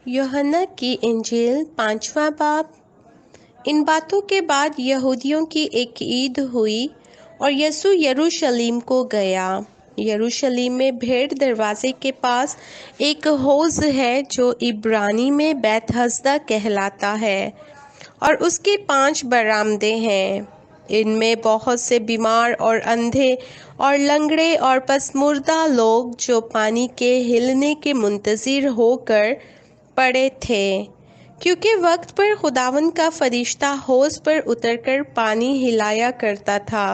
यूहन्ना की इंजील 5वां बाब। इन बातों के बाद यहूदियों की एक ईद हुई और यीशु यरूशलेम को गया। यरूशलेम में भेड़ दरवाजे के पास एक हौज है जो इब्रानी में बैतहसदा कहलाता है और उसके 5 बरामदे हैं। इनमें बहुत से बीमार और अंधे और लंगड़े और पसमुर्दा लोग जो पानी के हिलने के मुंतज़िर होकर पड़े थे, क्योंकि वक्त पर खुदावंद का फरिश्ता हौज पर उतरकर पानी हिलाया करता था।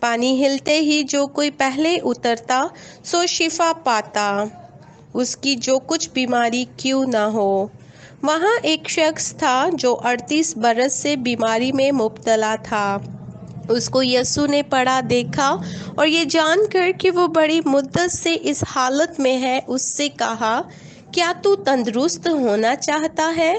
पानी हिलते ही जो कोई पहले उतरता सो शिफा पाता, उसकी जो कुछ बीमारी क्यों ना हो। वहाँ एक शख्स था जो 38 बरस से बीमारी में मुब्तला था। उसको यीशु ने पड़ा देखा और ये जानकर कि वो बड़ी मुद्दत से इस हालत में है, उससे कहा, क्या तू तंदुरुस्त होना चाहता है?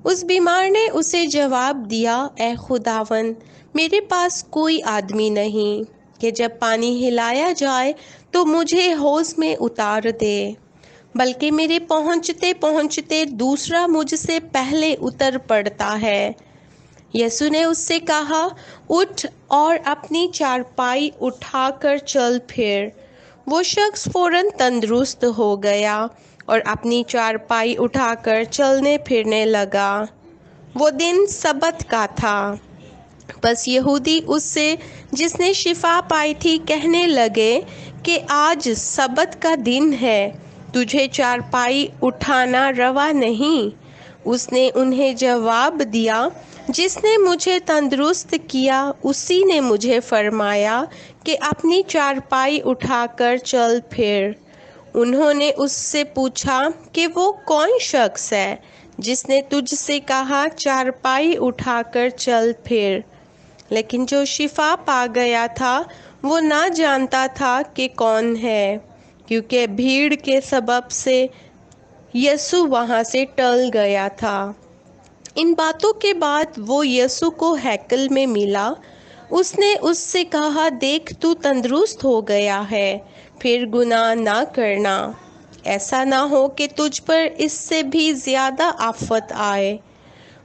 उस बीमार ने उसे जवाब दिया, ए खुदावन, मेरे पास कोई आदमी नहीं कि जब पानी हिलाया जाए तो मुझे हौज में उतार दे, बल्कि मेरे पहुंचते पहुंचते दूसरा मुझसे पहले उतर पड़ता है। यीशु ने उससे कहा, उठ और अपनी चारपाई उठाकर चल फिर। वो शख्स फौरन तंदुरुस्त हो गया और अपनी चारपाई उठाकर चलने फिरने लगा। वो दिन सबत का था। बस यहूदी उससे जिसने शिफा पाई थी कहने लगे कि आज सबत का दिन है, तुझे चारपाई उठाना रवा नहीं। उसने उन्हें जवाब दिया, जिसने मुझे तंदुरुस्त किया उसी ने मुझे फरमाया कि अपनी चारपाई उठाकर चल फिर। उन्होंने उससे पूछा कि वो कौन शख्स है जिसने तुझसे कहा चारपाई उठाकर चल फिर। लेकिन जो शिफा पा गया था वो ना जानता था कि कौन है, क्योंकि भीड़ के सबब से यीशु वहाँ से टल गया था। इन बातों के बाद वो यीशु को हैकल में मिला। उसने उससे कहा, देख तू तंदुरुस्त हो गया है, फिर गुनाह ना करना, ऐसा ना हो कि तुझ पर इससे भी ज़्यादा आफत आए।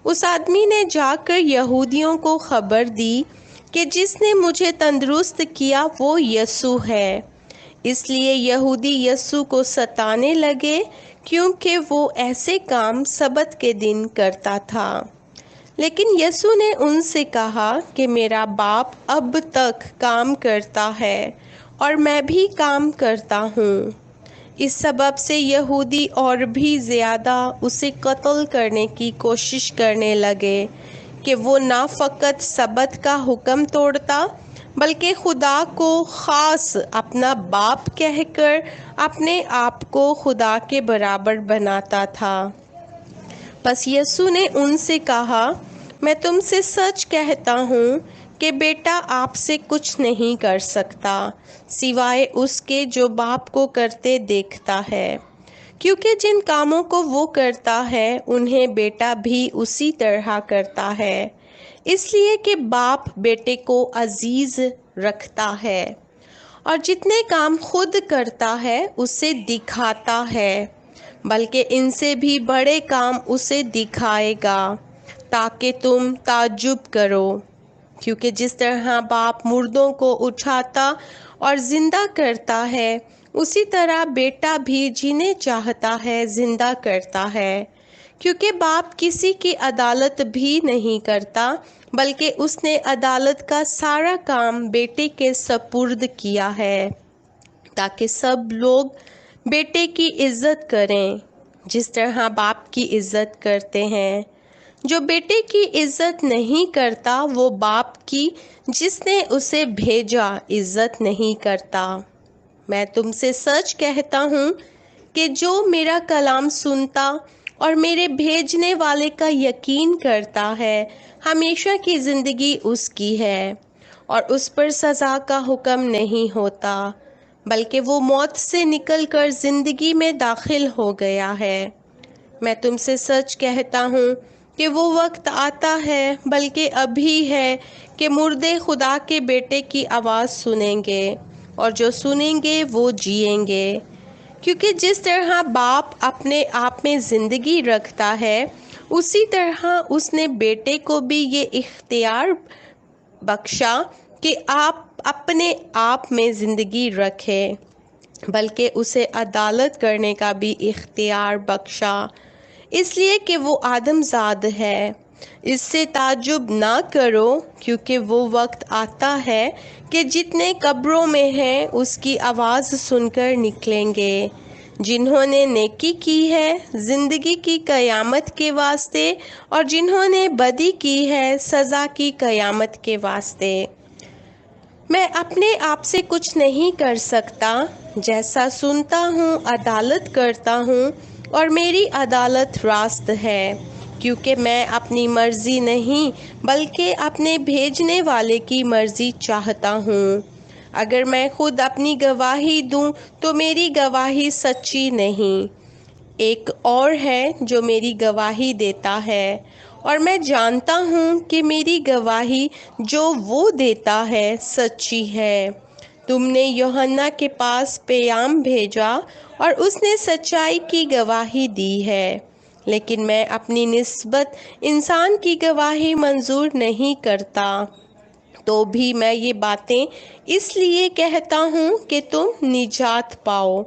उस आदमी ने जाकर यहूदियों को खबर दी कि जिसने मुझे तंदुरुस्त किया वो यीशु है। इसलिए यहूदी यीशु को सताने लगे, क्योंकि वो ऐसे काम सबत के दिन करता था। लेकिन यीशु ने उनसे कहा कि मेरा बाप अब तक काम करता है और मैं भी काम करता हूँ। इस सबब से यहूदी और भी ज़्यादा उसे कत्ल करने की कोशिश करने लगे कि वो ना फ़कत सबत का हुक्म तोड़ता, बल्कि खुदा को ख़ास अपना बाप कहकर अपने आप को खुदा के बराबर बनाता था। बस यीशु ने उनसे कहा, मैं तुमसे सच कहता हूँ कि बेटा आपसे कुछ नहीं कर सकता सिवाय उसके जो बाप को करते देखता है, क्योंकि जिन कामों को वो करता है उन्हें बेटा भी उसी तरह करता है, इसलिए कि बाप बेटे को अजीज रखता है और जितने काम खुद करता है उसे दिखाता है, बल्कि इनसे भी बड़े काम उसे दिखाएगा, ताकि तुम ताज्जुब करो। क्योंकि जिस तरह बाप मुर्दों को उठाता और जिंदा करता है, उसी तरह बेटा भी जिन्हें चाहता है जिंदा करता है। क्योंकि बाप किसी की अदालत भी नहीं करता, बल्कि उसने अदालत का सारा काम बेटे के सपुर्द किया है, ताकि सब लोग बेटे की इज्जत करें जिस तरह बाप की इज्जत करते हैं। जो बेटे की इज्जत नहीं करता वो बाप की जिसने उसे भेजा इज्जत नहीं करता। मैं तुमसे सच कहता हूँ कि जो मेरा कलाम सुनता और मेरे भेजने वाले का यकीन करता है, हमेशा की ज़िंदगी उसकी है और उस पर सज़ा का हुक्म नहीं होता, बल्कि वो मौत से निकलकर ज़िंदगी में दाखिल हो गया है। मैं तुमसे सच कहता हूँ कि वो वक्त आता है, बल्कि अभी है, कि मुर्दे खुदा के बेटे की आवाज़ सुनेंगे और जो सुनेंगे वो जिएंगे। کیونکہ جس طرح باپ اپنے آپ میں زندگی رکھتا ہے اسی طرح اس نے بیٹے کو بھی یہ اختیار بخشا کہ آپ اپنے آپ میں زندگی رکھے، بلکہ اسے عدالت کرنے کا بھی اختیار بخشا، اس لیے کہ وہ آدم زاد ہے۔ اس سے تعجب نہ کرو، کیونکہ وہ وقت آتا ہے کہ جتنے قبروں میں ہیں اس کی آواز سن کر نکلیں گے، جنہوں نے نیکی کی ہے زندگی کی قیامت کے واسطے، اور جنہوں نے بدی کی ہے سزا کی قیامت کے واسطے۔ میں اپنے آپ سے کچھ نہیں کر سکتا، جیسا سنتا ہوں عدالت کرتا ہوں، اور میری عدالت راست ہے، کیونکہ میں اپنی مرضی نہیں بلکہ اپنے بھیجنے والے کی مرضی چاہتا ہوں۔ اگر میں خود اپنی گواہی دوں تو میری گواہی سچی نہیں، ایک اور ہے جو میری گواہی دیتا ہے، اور میں جانتا ہوں کہ میری گواہی جو وہ دیتا ہے سچی ہے۔ تم نے یوحنا کے پاس پیغام بھیجا اور اس نے سچائی کی گواہی دی ہے، لیکن میں اپنی نسبت انسان کی گواہی منظور نہیں کرتا، تو بھی میں یہ باتیں اس لیے کہتا ہوں کہ تم نجات پاؤ۔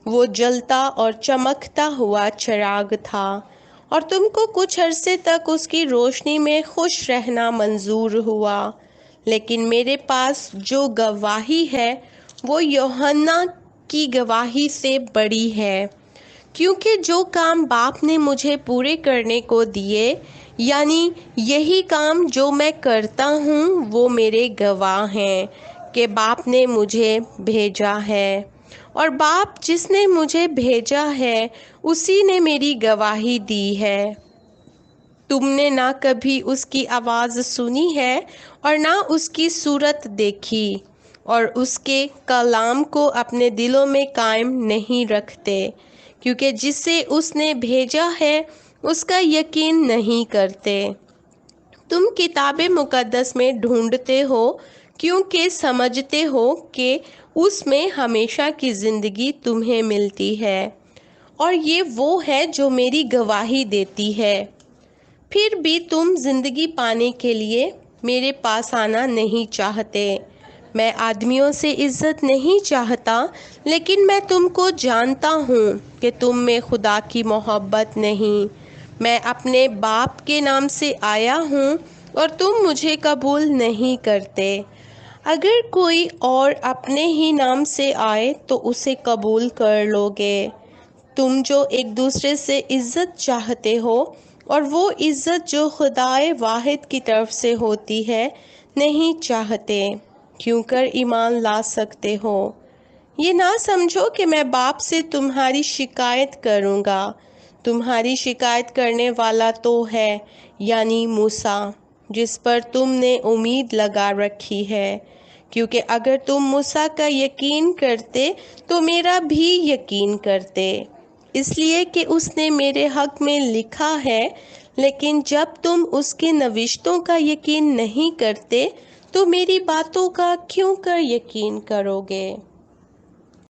وہ جلتا اور چمکتا ہوا چراغ تھا، اور تم کو کچھ عرصے تک اس کی روشنی میں خوش رہنا منظور ہوا، لیکن میرے پاس جو گواہی ہے وہ یوحنا کی گواہی سے بڑی ہے، کیونکہ جو کام باپ نے مجھے پورے کرنے کو دیے، یعنی یہی کام جو میں کرتا ہوں، وہ میرے گواہ ہیں کہ باپ نے مجھے بھیجا ہے، اور باپ جس نے مجھے بھیجا ہے اسی نے میری گواہی دی ہے۔ تم نے نہ کبھی اس کی آواز سنی ہے اور نہ اس کی صورت دیکھی، اور اس کے کلام کو اپنے دلوں میں قائم نہیں رکھتے، کیونکہ جسے اس نے بھیجا ہے اس کا یقین نہیں کرتے۔ تم کتاب مقدس میں ڈھونڈتے ہو کیونکہ سمجھتے ہو کہ اس میں ہمیشہ کی زندگی تمہیں ملتی ہے، اور یہ وہ ہے جو میری گواہی دیتی ہے۔ پھر بھی تم زندگی پانے کے لیے میرے پاس آنا نہیں چاہتے۔ میں آدمیوں سے عزت نہیں چاہتا، لیکن میں تم کو جانتا ہوں کہ تم میں خدا کی محبت نہیں۔ میں اپنے باپ کے نام سے آیا ہوں اور تم مجھے قبول نہیں کرتے۔ اگر کوئی اور اپنے ہی نام سے آئے تو اسے قبول کر لو گے۔ تم جو ایک دوسرے سے عزت چاہتے ہو، اور وہ عزت جو خدائے واحد کی طرف سے ہوتی ہے، نہیں چاہتے، کیوں کر ایمان لا سکتے ہو۔ یہ نہ سمجھو کہ میں باپ سے تمہاری شکایت کروں گا، تمہاری شکایت کرنے والا تو ہے، یعنی موسیٰ، جس پر تم نے امید لگا رکھی ہے، کیونکہ اگر تم موسیٰ کا یقین کرتے تو میرا بھی یقین کرتے، اس لیے کہ اس نے میرے حق میں لکھا ہے۔ لیکن جب تم اس کے نوشتوں کا یقین نہیں کرتے تو میری باتوں کا کیوں کر یقین کرو گے؟